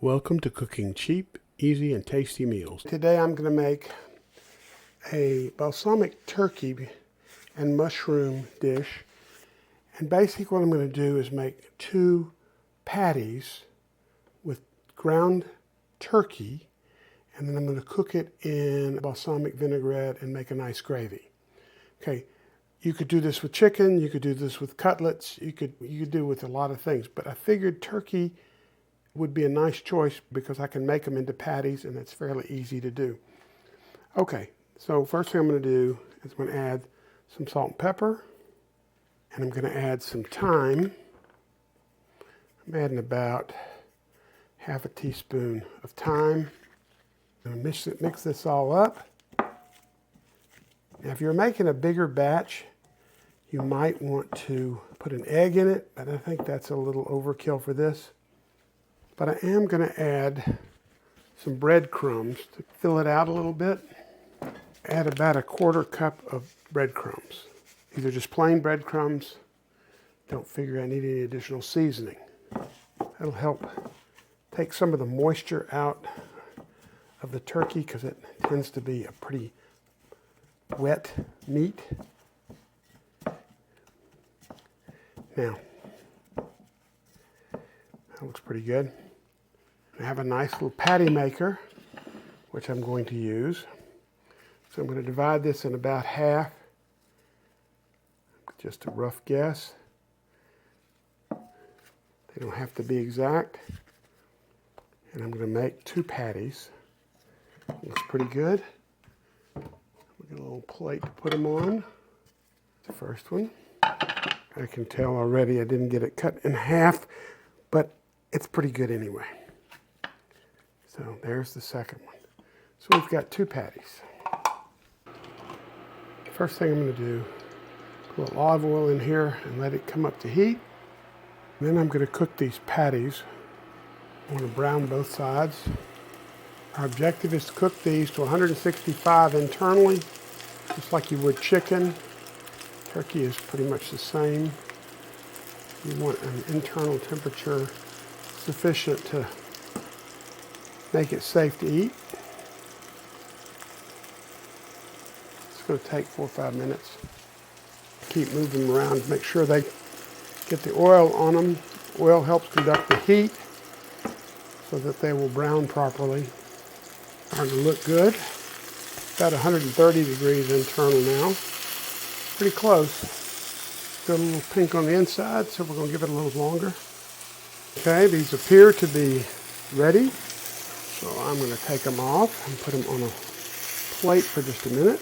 Welcome to cooking cheap, easy, and tasty meals. Today I'm going to make a balsamic turkey and mushroom dish. And basically what I'm going to do is make 2 patties with ground turkey, and then I'm going to cook it in balsamic vinaigrette and make a nice gravy. Okay, you could do this with chicken, you could do this with cutlets, you could do it with a lot of things, but I figured turkey would be a nice choice because I can make them into patties and it's fairly easy to do. Okay, so first thing I'm going to do is I'm going to add some salt and pepper, and I'm going to add some thyme. I'm adding about half a teaspoon of thyme. I'm going to mix this all up. Now if you're making a bigger batch, you might want to put an egg in it, but I think that's a little overkill for this. But I am going to add some breadcrumbs to fill it out a little bit. Add about 1/4 cup of breadcrumbs. These are just plain breadcrumbs. Don't figure I need any additional seasoning. That'll help take some of the moisture out of the turkey because it tends to be a pretty wet meat. Now, that looks pretty good. I have a nice little patty maker, which I'm going to use. So I'm going to divide this in about half, just a rough guess. They don't have to be exact. And I'm going to make 2 patties. Looks pretty good. We'll get a little plate to put them on. The first one. I can tell already I didn't get it cut in half, but it's pretty good anyway. So there's the second one. So we've got 2 patties. First thing I'm going to do, put a little olive oil in here and let it come up to heat. And then I'm going to cook these patties. I want to brown both sides. Our objective is to cook these to 165 internally, just like you would chicken. Turkey is pretty much the same. You want an internal temperature sufficient to make it safe to eat. It's going to take 4 or 5 minutes. Keep moving them around to make sure they get the oil on them. Oil helps conduct the heat so that they will brown properly. Starting to look good. About 130 degrees internal now. Pretty close. Got a little pink on the inside, so we're going to give it a little longer. Okay, these appear to be ready. So I'm going to take them off and put them on a plate for just a minute.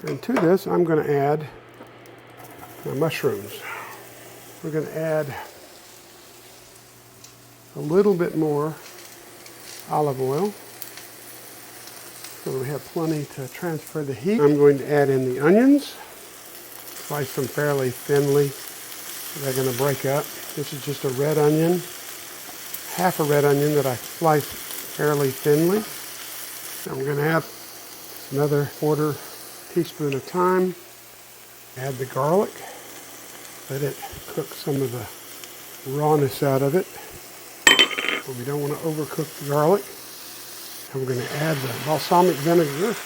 And to this, I'm going to add my mushrooms. We're going to add a little bit more olive oil, so we have plenty to transfer the heat. I'm going to add in the onions. Slice them fairly thinly so they're going to break up. This is just a red onion, half a red onion that I sliced fairly thinly. I'm going to add another 1/4 teaspoon of thyme. Add the garlic. Let it cook some of the rawness out of it. But we don't want to overcook the garlic. And we're going to add the balsamic vinegar.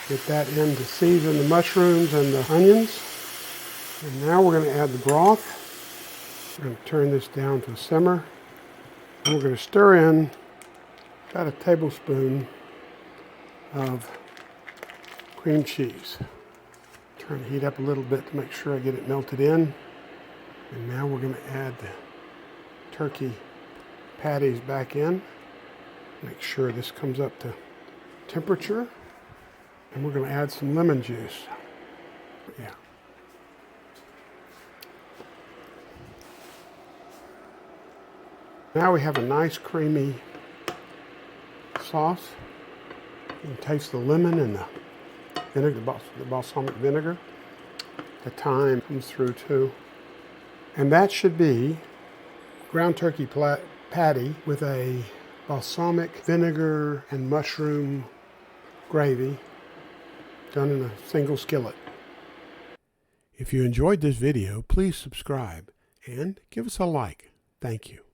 Get that in to season the mushrooms and the onions. And now we're going to add the broth. We're going to turn this down to a simmer. And we're going to stir in about 1 tablespoon of cream cheese. Turn the heat up a little bit to make sure I get it melted in. And now we're going to add the turkey patties back in. Make sure this comes up to temperature. And we're going to add some lemon juice. Yeah. Now we have a nice creamy sauce. You can taste the lemon and the vinegar, the balsamic vinegar. The thyme comes through too. And that should be ground turkey patty with a balsamic vinegar and mushroom gravy done in a single skillet. If you enjoyed this video, please subscribe and give us a like. Thank you.